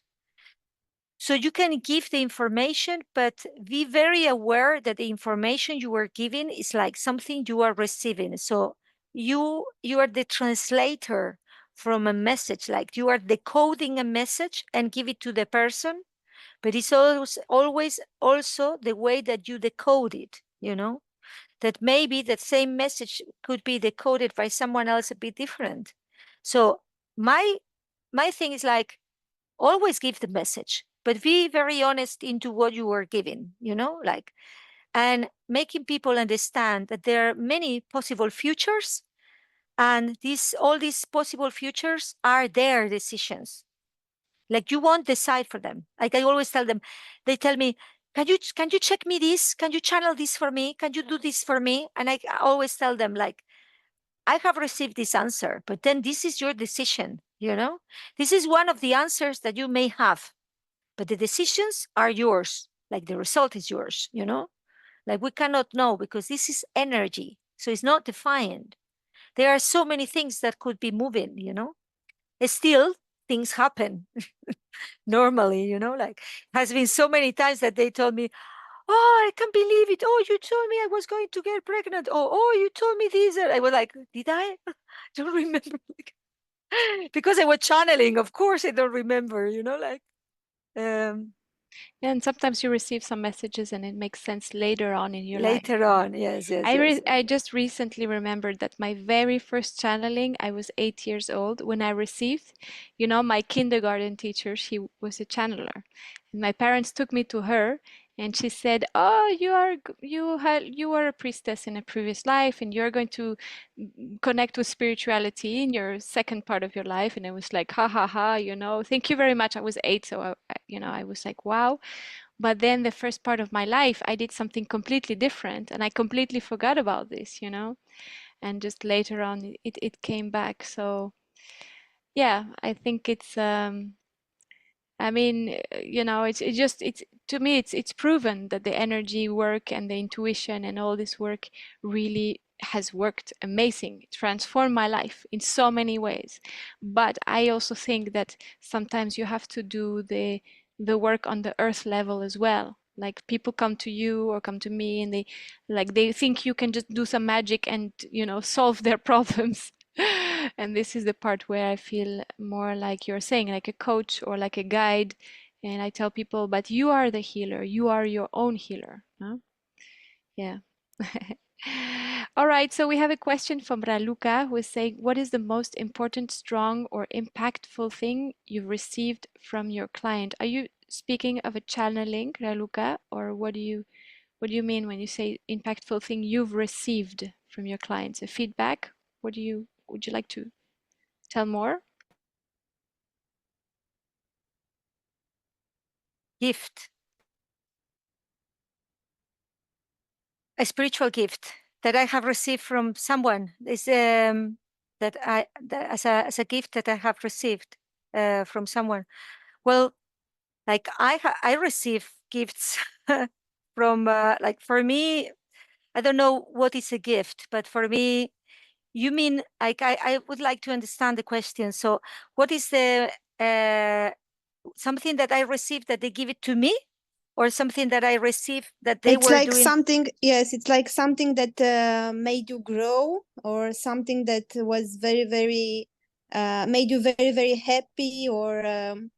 So you can give the information, but be very aware that the information you are giving is like something you are receiving. So you are the translator from a message, like you are decoding a message and give it to the person, but it's always also the way that you decode it, that maybe that same message could be decoded by someone else a bit different. So my thing is like, always give the message, but be very honest into what you are giving, and making people understand that there are many possible futures, and all these possible futures are their decisions. Like, you won't decide for them. Like, I always tell them, they tell me, can you check me this? Can you channel this for me? Can you do this for me? And I always tell them, like, I have received this answer, but then this is your decision. This is one of the answers that you may have, but the decisions are yours. Like, the result is yours. Like, we cannot know because this is energy, so it's not defined. There are so many things that could be moving. Still, things happen normally. Like, has been so many times that they told me, oh, I can't believe it. Oh, you told me I was going to get pregnant. Oh, you told me this. And I was like, did I? Don't remember. Because I was channeling. Of course, I don't remember. Um, And sometimes you receive some messages and it makes sense later on in your life. later on, yes, yes, yes. I just recently remembered that my very first channeling, I was 8 years old when I received, my kindergarten teacher, she was a channeler. And my parents took me to her and she said, "Oh, you were a priestess in a previous life and you're going to connect with spirituality in your second part of your life." And I was like, ha ha ha, thank you very much. I was 8, so I was like, wow. But then the first part of my life, I did something completely different and I completely forgot about this. And just later on, it came back. So, yeah, I think I mean, it's to me, it's proven that the energy work and the intuition and all this work really has worked amazing, transformed my life in so many ways. But I also think that sometimes you have to do the work on the earth level as well. Like, people come to you or come to me and they think you can just do some magic and solve their problems. And this is the part where I feel more like you're saying, like a coach or like a guide. And I tell people, but you are the healer. You are your own healer. Huh? Yeah. All right. So we have a question from Raluca who is saying, what is the most important, strong, or impactful thing you've received from your client? Are you speaking of a channeling, Raluca, or what do you mean when you say impactful thing you've received from your clients? A feedback? Would you like to tell more? Gift, a spiritual gift that I have received from someone is as a gift that I have received from someone. Well, like, I receive gifts from like, for me, I don't know what is a gift, but for me, you mean, like, I would like to understand the question. So what is the something that I received that they give it to me, or something that I received that they It's were like doing? something, yes, it's like something that made you grow, or something that was very, very, made you very, very happy, or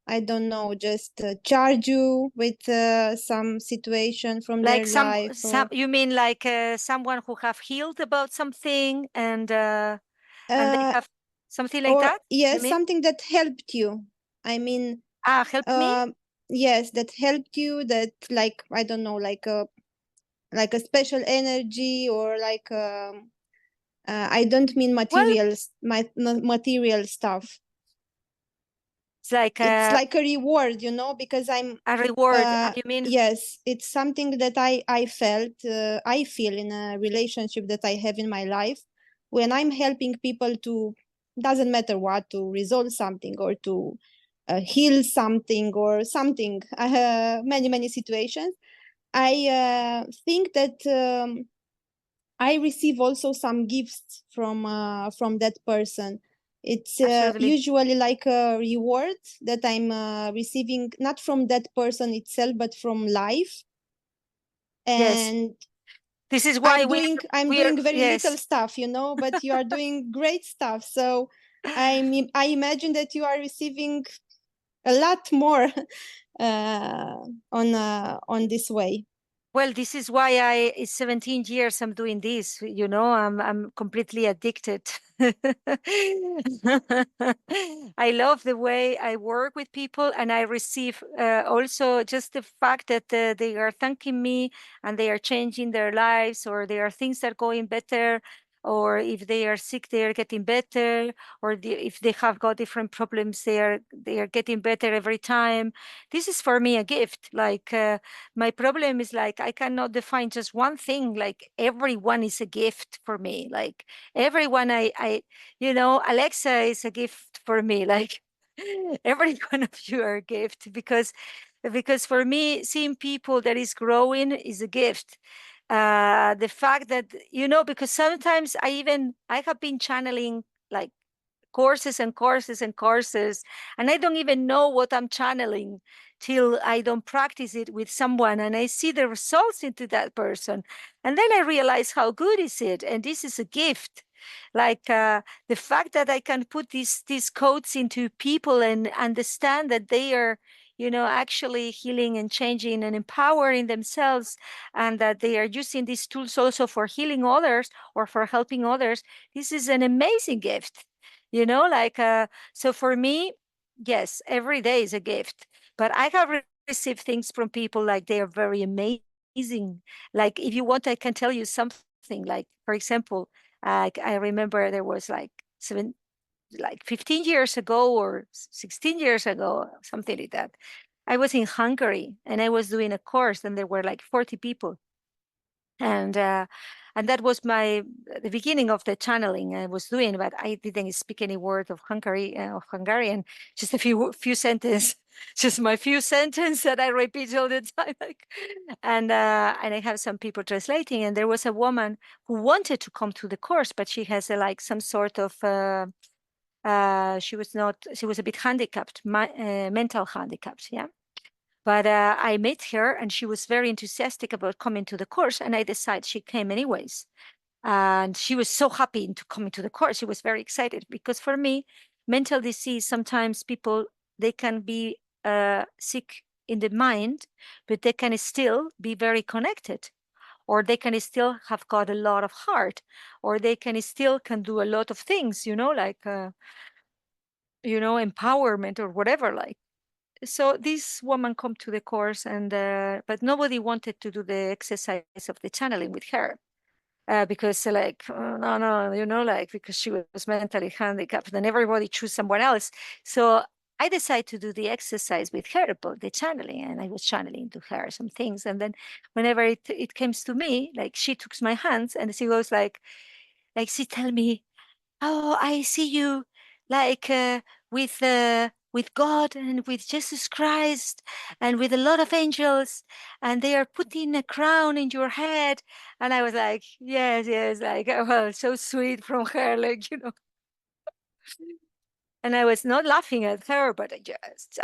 I don't know, just charge you with some situation from Like, their some life, some or you mean like someone who have healed about something, and they uh, have something like or that, you yes, mean? something that helped you. I mean, Help me. um, yes, that helped you. That, like, I don't know, like like a special energy, or like I don't mean Well, materials, material stuff. it's like It's like a reward, because I'm a reward. You mean? yes, it's something that I felt, I feel in a relationship that I have in my life, when I'm helping people to, doesn't matter what, to resolve something, or to heal something, or something, many situations. I think that I receive also some gifts from that person. It's Absolutely. usually like a reward that I'm receiving, not from that person itself, but from life. Yes. And This is why I'm doing I'm we're doing very little yes. stuff, but you are doing great stuff. So I imagine that you are receiving a lot more on this way. Well, this is why it's 17 years I'm doing this. I'm completely addicted. I love the way I work with people, and I receive also just the fact that they are thanking me and they are changing their lives, or there are things that are going better, or if they are sick, they are getting better, or if they have got different problems, they are getting better every time. This is for me a gift. Like my problem is like I cannot define just one thing. Like everyone is a gift for me. Like everyone, Alexa is a gift for me. Like every one of you are a gift, because for me, seeing people that is growing is a gift. The fact that, because sometimes I have been channeling like courses and courses and courses, and I don't even know what I'm channeling till I don't practice it with someone and I see the results into that person, and then I realize how good is it, and this is a gift. Like the fact that I can put these codes into people and understand that they are actually healing and changing and empowering themselves, and that they are using these tools also for healing others or for helping others. This is an amazing gift. So for me, yes, every day is a gift. But I have received things from people like they are very amazing. Like if you want, I can tell you something. Like for example, I remember there was like 15 years ago or 16 years ago, something like that. I was in Hungary and I was doing a course, and there were like 40 people, and that was the beginning of the channeling I was doing, but I didn't speak any word of Hungarian, just a few sentences, just my few sentences that I repeat all the time. And I have some people translating, and there was a woman who wanted to come to the course, but she has like some sort of she was a bit handicapped, mental handicapped, yeah. But I met her and she was very enthusiastic about coming to the course, and I decided she came anyways. And she was so happy to come to the course. She was very excited because for me, mental disease, sometimes people, they can be sick in the mind, but they can still be very connected, or they can still have got a lot of heart, or they can still can do a lot of things, like, empowerment or whatever, like. So this woman come to the course, and but nobody wanted to do the exercise of the channeling with her, because like no, like, because she was mentally handicapped, and everybody choose someone else. So I decided to do the exercise with her about the channeling, and I was channeling to her some things, and then whenever it comes to me, like she took my hands and she goes like she tell me, "Oh, I see you like with God and with Jesus Christ and with a lot of angels, and they are putting a crown in your head." And I was like, "Yes, yes," like, oh, well, so sweet from her, like, And I was not laughing at her, but I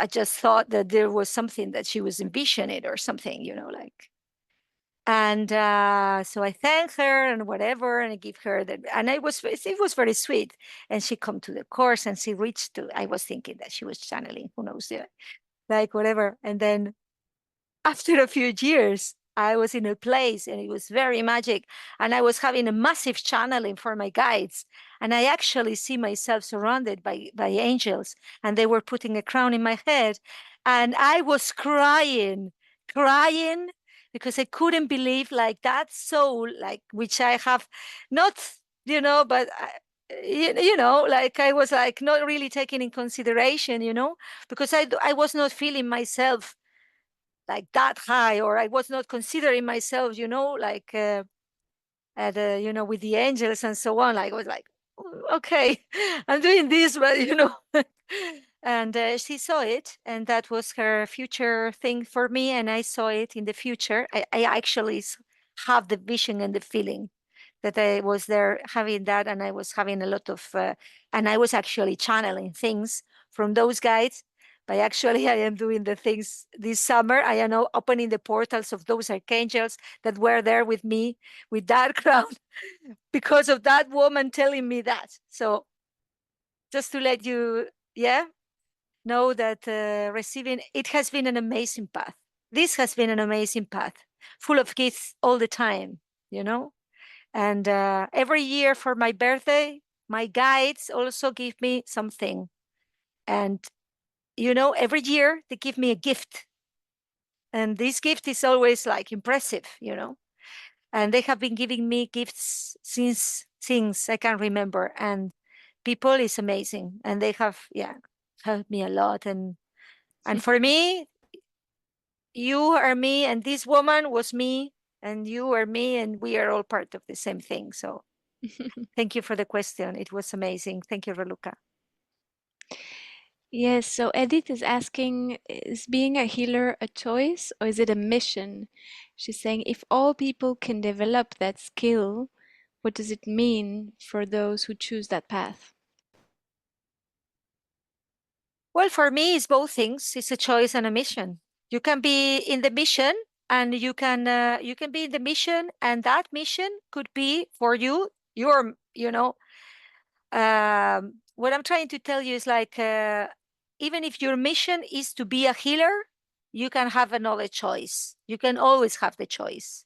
just thought that there was something that she was envisioning or something, like. And so I thank her and whatever, and I give her and it was very sweet. And she come to the course and she reached to, I was thinking that she was channeling, who knows, yeah, like whatever. And then after a few years, I was in a place and it was very magic. And I was having a massive channeling for my guides. And I actually see myself surrounded by angels, and they were putting a crown in my head. And I was crying because I couldn't believe like that soul, like which I have not, but like I was like not really taking in consideration, because I was not feeling myself like that high, or I was not considering myself, like with the angels and so on. Like I was like, okay, I'm doing this, but and she saw it, and that was her future thing for me, and I saw it in the future. I actually have the vision and the feeling that I was there having that, and I was having a lot of, and I was actually channeling things from those guides. But actually, I am doing the things this summer. I am now opening the portals of those archangels that were there with me with that crown because of that woman telling me that. So just to let you, know that receiving, it has been an amazing path. This has been an amazing path, full of gifts all the time, And every year for my birthday, my guides also give me something. And, every year they give me a gift. And this gift is always like impressive, And they have been giving me gifts since I can remember. And people is amazing. And they have, helped me a lot. And for me, you are me, and this woman was me, and you are me, and we are all part of the same thing. So thank you for the question. It was amazing. Thank you, Raluca. Yes, so Edith is asking, is being a healer a choice or is it a mission? She's saying, if all people can develop that skill, what does it mean for those who choose that path? Well, for me, it's both things. It's a choice and a mission. You can be in the mission, and you can be in the mission, and that mission could be for you. What I'm trying to tell you is like, even if your mission is to be a healer, you can have another choice. You can always have the choice.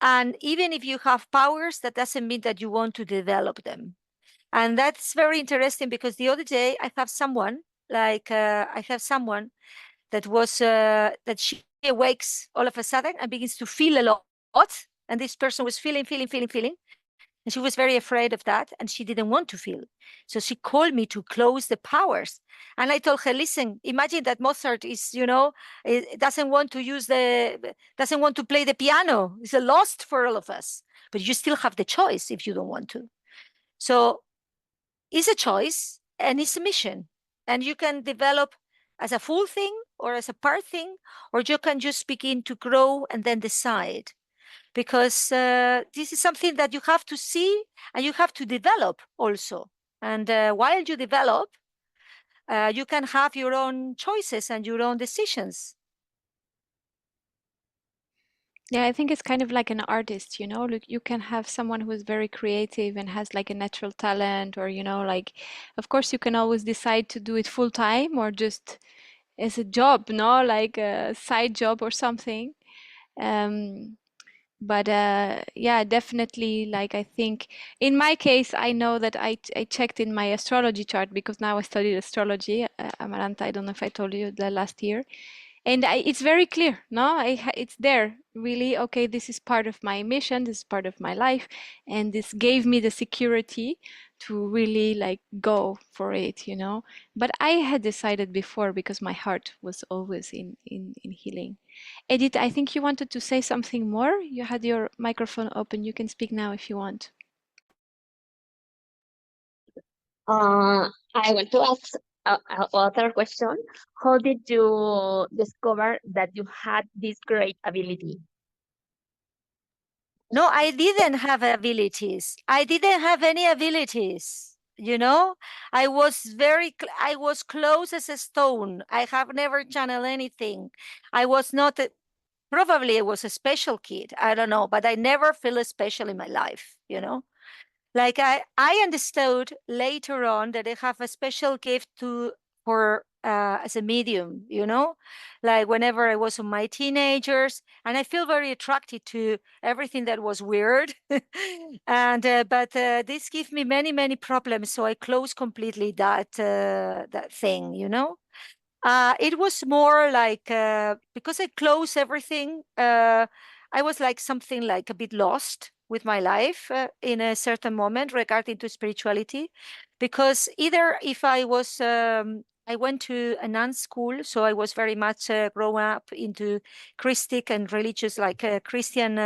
And even if you have powers, that doesn't mean that you want to develop them. And that's very interesting because the other day I have someone that was that she awakes all of a sudden and begins to feel a lot. And this person was feeling. And she was very afraid of that. And she didn't want to feel. So she called me to close the powers. And I told her, listen, imagine that Mozart is, doesn't want to play the piano. It's a lost for all of us. But you still have the choice if you don't want to. So it's a choice and it's a mission. And you can develop as a full thing or as a part thing, or you can just begin to grow and then decide. Because this is something that you have to see and you have to develop also. And while you develop, you can have your own choices and your own decisions. Yeah, I think it's kind of like an artist, Look, you can have someone who is very creative and has like a natural talent, or, like, of course, you can always decide to do it full time or just as a job, no, like a side job or something. Um, but yeah, definitely, like, I think in my case, I know that I checked in my astrology chart because now I studied astrology, Amaranta. I don't know if I told you the last year. And it's very clear, no? It's there, really. Okay, this is part of my mission, this is part of my life, and this gave me the security to really like go for it. But I had decided before because my heart was always in healing. Edith, I think you wanted to say something more. You had your microphone open. You can speak now if you want. I want to ask other question. How did you discover that you had this great ability? No, I didn't have abilities. I didn't have any abilities. I was close as a stone. I have never channeled anything. I was not, probably I was a special kid. I don't know, but I never feel special in my life. Like I understood later on that I have a special gift for as a medium, like whenever I was on my teenagers, and I feel very attracted to everything that was weird, and but this gave me many problems, so I closed completely that thing, It was more like because I closed everything. I was like something like a bit lost with my life in a certain moment regarding to spirituality, because either if I was I went to a nun school, so I was very much grown up into Christic and religious, like Christian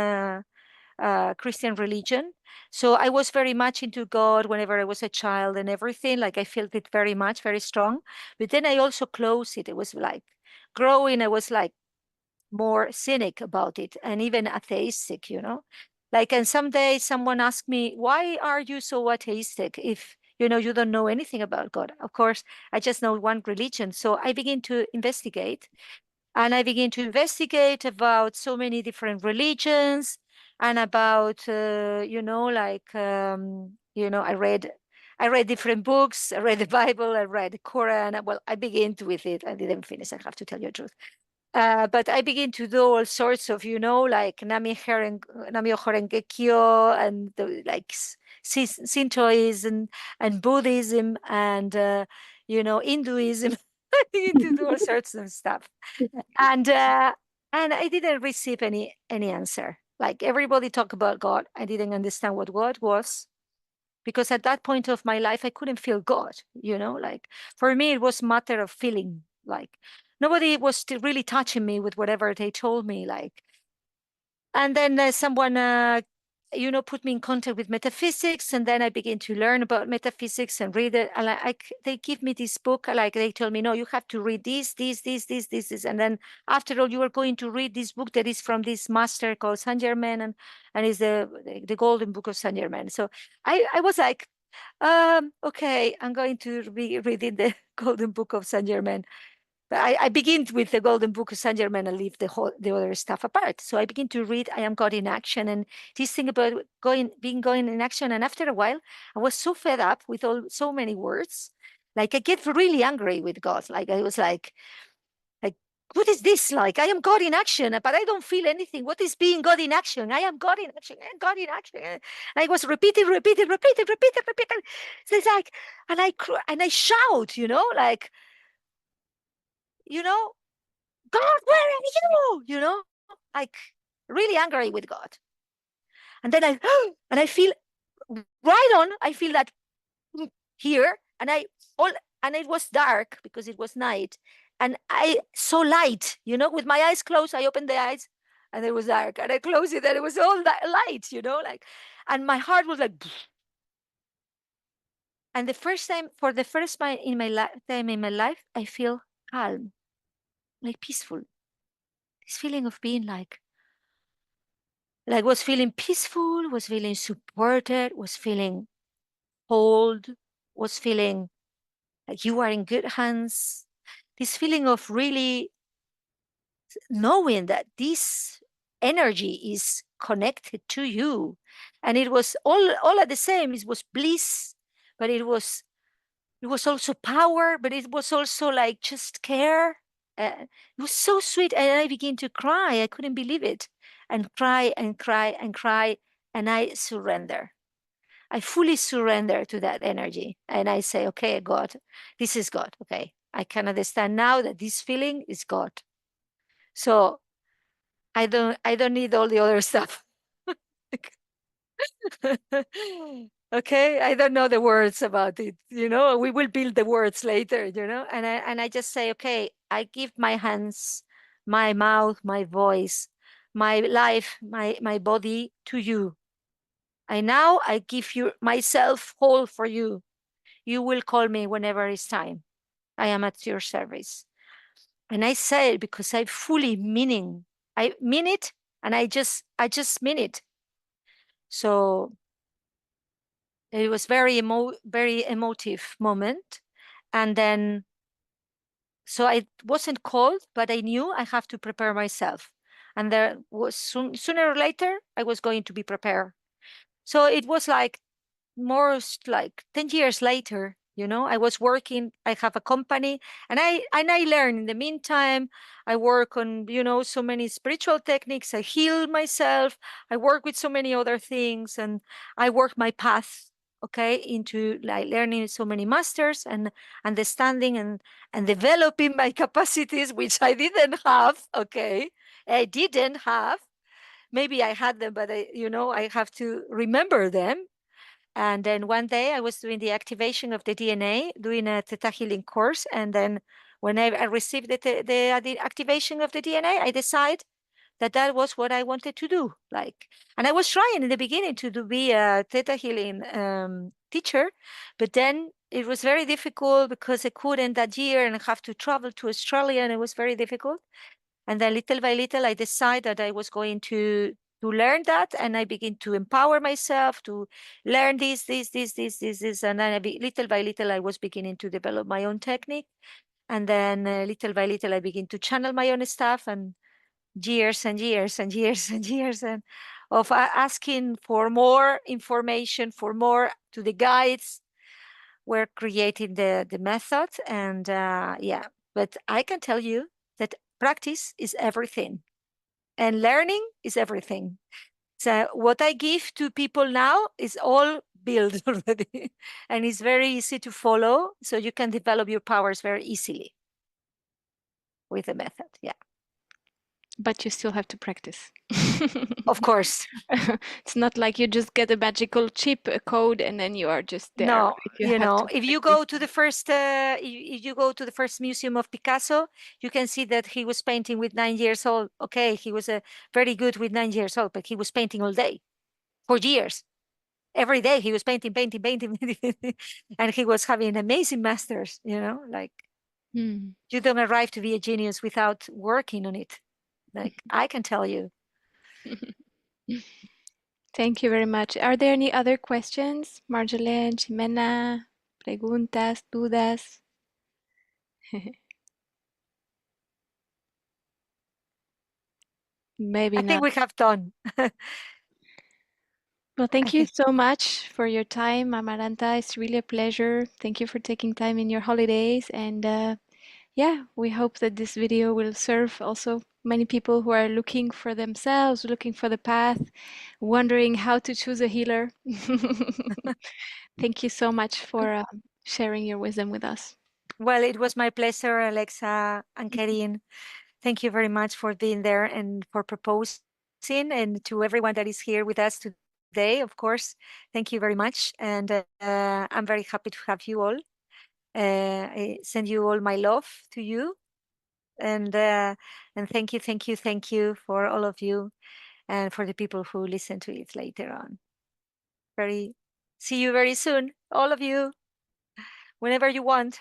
religion. So I was very much into God whenever I was a child and everything. Like I felt it very much, very strong. But then I also closed it. It was like growing, I was like more cynic about it and even atheistic, you know. Like, and someday someone asked me, why are you so atheistic if you don't know anything about God? Of course, I just know one religion. So I begin to investigate, and I began to investigate about so many different religions and about, I read different books. I read the Bible. I read the Quran. Well, I began with it. I didn't finish. I have to tell you the truth. But I begin to do all sorts of, like Namyo Horengekyo and like Shintoism and Buddhism and, Hinduism. I begin to do all sorts of stuff. And I didn't receive any answer. Like everybody talk about God. I didn't understand what God was, because at that point of my life I couldn't feel God. Like for me it was matter of feeling. Like nobody was really touching me with whatever they told me. Like, and then someone put me in contact with metaphysics, and then I began to learn about metaphysics and read it. And they give me this book, like they told me, no, you have to read this, and then after all, you are going to read this book that is from this master called Saint Germain, and is the Golden Book of Saint Germain. So I was like, okay, I'm going to be reading the Golden Book of Saint Germain. But I begin with the Golden Book of Saint Germain and leave the other stuff apart. So I begin to read I Am God in Action, and this thing about being going in action. And after a while, I was so fed up with so many words. Like I get really angry with God. Like I was like, what is this? Like I am God in action, but I don't feel anything. What is being God in action? I am God in action. I am God in action. And I was repeating. So it's like, and I shout, like, God, where are you? Like really angry with God. And then I feel right on. I feel that here, and it was dark because it was night, and I saw light. With my eyes closed, I opened the eyes, and it was dark, and I closed it, and it was all that light. Like, and my heart was like. And for the first time in my life, I feel calm, like peaceful. This feeling of being like was feeling peaceful, was feeling supported, was feeling hold, was feeling like you are in good hands. This feeling of really knowing that this energy is connected to you. And it was all at the same. It was bliss, but it was also power, but it was also like just care. It was so sweet. And I began to cry. I couldn't believe it. And cry and cry and cry. And I surrender. I fully surrender to that energy. And I say, okay, God, this is God. Okay. I can understand now that this feeling is God. So I don't need all the other stuff. Okay, I don't know the words about it. We will build the words later. And I just say, okay, I give my hands, my mouth, my voice, my life, my body to you. I give you myself whole for you. You will call me whenever it's time. I am at your service. And I say it because I mean it, and I just mean it. So it was very emotive moment. And then, so I wasn't called, but I knew I have to prepare myself. And there was sooner or later, I was going to be prepared. So it was like most like 10 years later, I was working, I have a company, and I learn in the meantime. I work on, so many spiritual techniques. I heal myself. I work with so many other things, and I work my path. okay, into like learning so many masters and understanding and developing my capacities, which I didn't have, okay. I didn't have. Maybe I had them, but I have to remember them. And then one day I was doing the activation of the DNA, doing a Theta Healing course. And then when I received the activation of the DNA, I decided that was what I wanted to do. And I was trying in the beginning to be a Theta Healing teacher, but then it was very difficult because I couldn't that year and have to travel to Australia, and it was very difficult. And then little by little, I decided that I was going to learn that, and I begin to empower myself to learn this. And then little by little, I was beginning to develop my own technique. And then little by little, I begin to channel my own stuff, and years and years and years and years and of asking for more information, for more to the guides. We're creating the method, and yeah, but I can tell you that practice is everything and learning is everything. So what I give to people now is all built already, and it's very easy to follow, so you can develop your powers very easily with the method. Yeah, But you still have to practice. of course. It's not like you just get a magical chip, a code, and then you are just there, No, right? You have to if you practice. go to the first, if you go to the first museum of Picasso, you can see that he was painting with 9 years old. Okay, he was very good with 9 years old, but he was painting all day for years. Every day he was painting, painting, painting, and he was having amazing masters. Hmm. You don't arrive to be a genius without working on it. I can tell you. Thank you very much. Are there any other questions? Marjolaine, Ximena, preguntas, dudas? Maybe I think not. we have done. Well, I thank you think so much for your time, Amaranta. It's really a pleasure. Thank you for taking time in your holidays. And yeah, we hope that this video will serve also many people who are looking for themselves, looking for the path, wondering how to choose a healer. Thank you so much for sharing your wisdom with us. well, it was my pleasure, Alexa and Karin. Thank you very much for being there and for proposing, and to everyone that is here with us today, of course. Thank you very much. And I'm very happy to have you all. I send you all my love to you. And thank you, thank you, thank you for all of you and for the people who listen to it later on. See you very soon, all of you, whenever you want.